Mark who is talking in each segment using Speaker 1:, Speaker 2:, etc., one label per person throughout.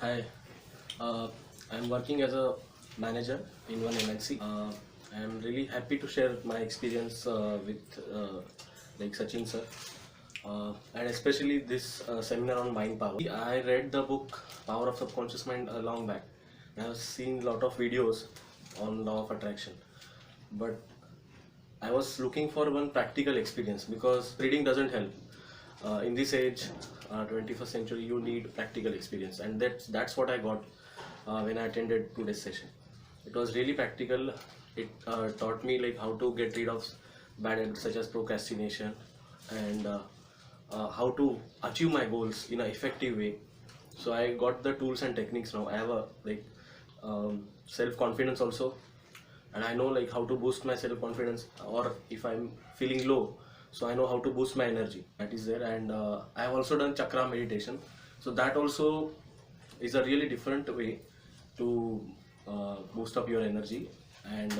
Speaker 1: Hi, I'm working as a manager in one MNC. I'm really happy to share my experience with like Sachin sir, and especially this seminar on mind power. I read the book Power of Subconscious Mind a long back. I have seen a lot of videos on law of attraction, but I was looking for one practical experience because reading doesn't help. In this age, 21st century, you need practical experience, and that's what I got when I attended today's session. It was really practical. It taught me like how to get rid of bad habits such as procrastination and how to achieve my goals in an effective way. So I got the tools and techniques now. I have a like self confidence also, and I know like how to boost my self confidence, or if I'm feeling low, so I know how to boost my energy. That is there, and I have also done chakra meditation. So that also is a really different way to boost up your energy. And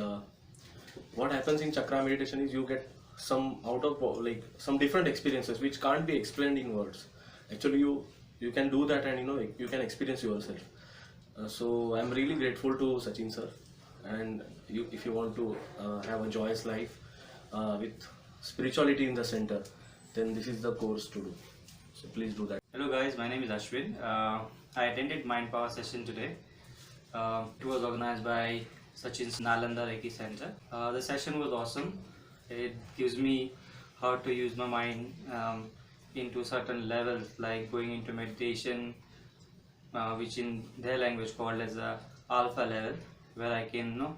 Speaker 1: what happens in chakra meditation is you get some out of like some different experiences which can't be explained in words. Actually, you can do that, and you can experience yourself. So I'm really grateful to Sachin sir, and if you want to have a joyous life with spirituality in the center, then this is the course to do. So please do that.
Speaker 2: Hello guys, my name is Ashwin. I attended Mind Power session today. It was organized by Sachin's Nalanda Reiki Center. The session was awesome. It gives me how to use my mind into certain levels, like going into meditation, which in their language called as the alpha level, where I can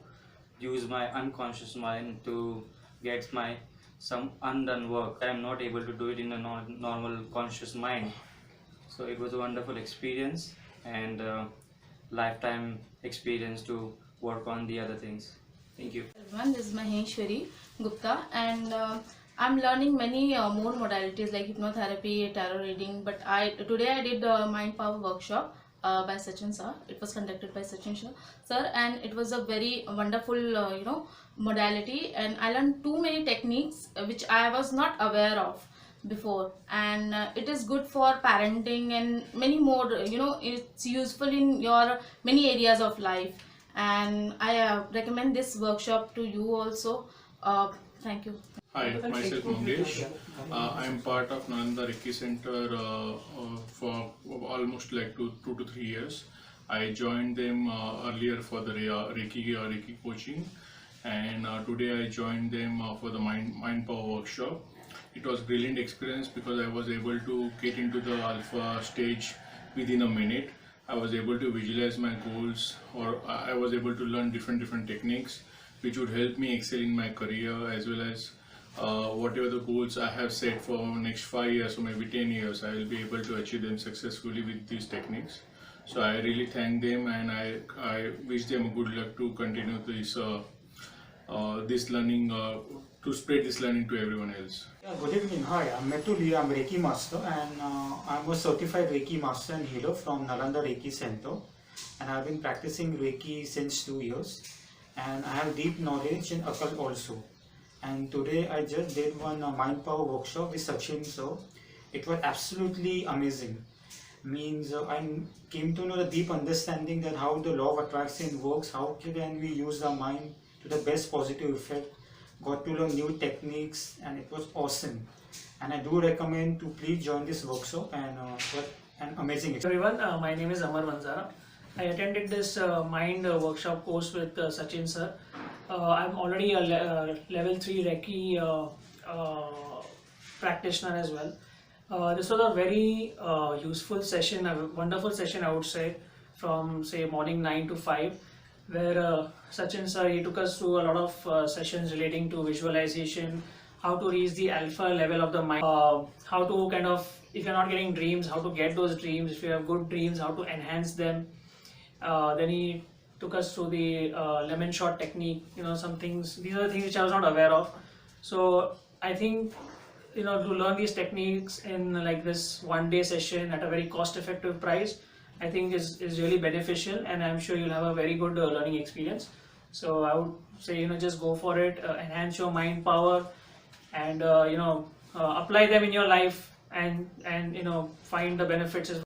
Speaker 2: use my unconscious mind to get my some undone work. I am not able to do it in a normal conscious mind. So it was a wonderful experience and lifetime experience to work on the other things. Thank you.
Speaker 3: Everyone, this is Maheshwari Gupta, and I'm learning many more modalities like hypnotherapy, tarot reading. But today I did a mind power workshop by Sachin sir. It was conducted by Sachin sir, and it was a very wonderful modality, and I learned too many techniques which I was not aware of before, and it is good for parenting and many more. It's useful in your many areas of life, and I recommend this workshop to you also. Thank you.
Speaker 4: Hi, myself Mangesh. I am part of Nalanda Reiki Center for almost like two to 3 years. I joined them earlier for the Reiki coaching, and today I joined them for the Mind Power workshop. It was brilliant experience because I was able to get into the alpha stage within a minute. I was able to visualize my goals, or I was able to learn different techniques which would help me excel in my career, as well as whatever the goals I have set for next 5 years or maybe 10 years, I will be able to achieve them successfully with these techniques. So I really thank them, and I wish them good luck to continue this learning, to spread this learning to everyone else.
Speaker 5: Yeah, good evening. Hi, I'm Metul Lee. I'm Reiki Master, and I'm a certified Reiki Master and Healer from Nalanda Reiki Center, and I've been practicing Reiki since 2 years, and I have deep knowledge in occult also. And today I just did one Mind Power workshop with Sachin sir. It was absolutely amazing. Means I came to know the deep understanding that how the law of attraction works, how can we use our mind to the best positive effect. Got to learn new techniques, and it was awesome. And I do recommend to please join this workshop, and what an amazing experience.
Speaker 6: Everyone, my name is Amar Manzara. I attended this mind workshop course with Sachin sir. I'm already a level 3 Reiki practitioner as well. This was a very useful session, a wonderful session I would say, from say morning 9 to 5, where Sachin sir, he took us through a lot of sessions relating to visualization, how to reach the alpha level of the mind, how to kind of, if you're not getting dreams, how to get those dreams, if you have good dreams, how to enhance them. Then he took us through the lemon shot technique, some things. These are the things which I was not aware of. So I think to learn these techniques in like this 1-day session at a very cost effective price, I think is really beneficial, and I'm sure you'll have a very good learning experience. So I would say just go for it, enhance your mind power, and apply them in your life, and find the benefits as well.